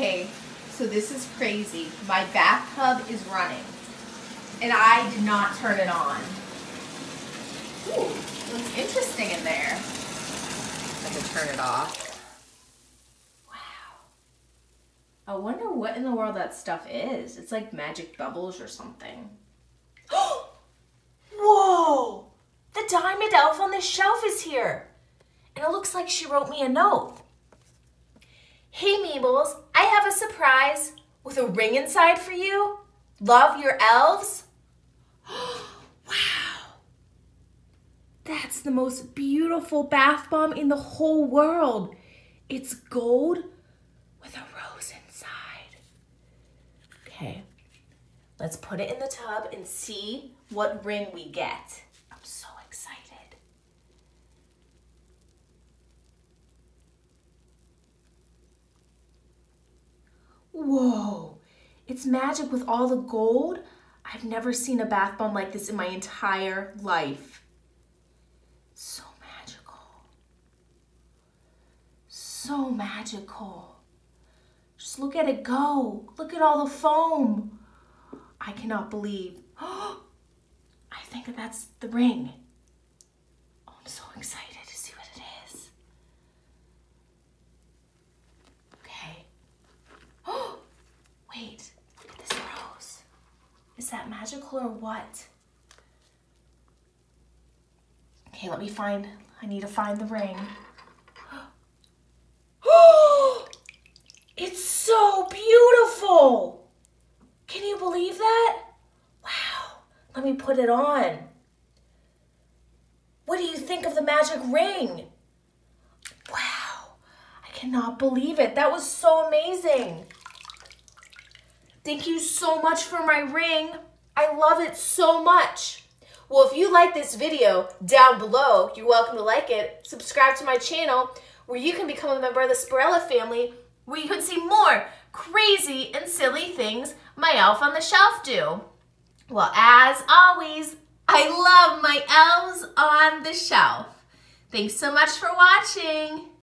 Okay, so this is crazy. My bathtub is running, and I did not turn it on. Ooh, looks interesting in there. I have to turn it off. Wow. I wonder what in the world that stuff is. It's like magic bubbles or something. Whoa! The diamond elf on the shelf is here. And it looks like she wrote me a note. Hey, Meebles, I have a surprise with a ring inside for you. Love, your elves. Wow. That's the most beautiful bath bomb in the whole world. It's gold with a rose inside. Okay, let's put it in the tub and see what ring we get. I'm so excited. Whoa, it's magic with all the gold. I've never seen a bath bomb like this in my entire life. So magical. So magical. Just look at it go. Look at all the foam. I cannot believe. I think that's the ring. Oh, I'm so excited to see what it is. Okay. Oh, wait, look at this rose. Is that magical or what? Okay, I need to find the ring. Oh, it's so beautiful. Can you believe that? Wow, let me put it on. What do you think of the magic ring? Wow, I cannot believe it. That was so amazing. Thank you so much for my ring. I love it so much. Well, if you like this video, down below, you're welcome to like it. Subscribe to my channel where you can become a member of the Spirella family, where you can see more crazy and silly things my elf on the shelf do. Well, as always, I love my elves on the shelf. Thanks so much for watching.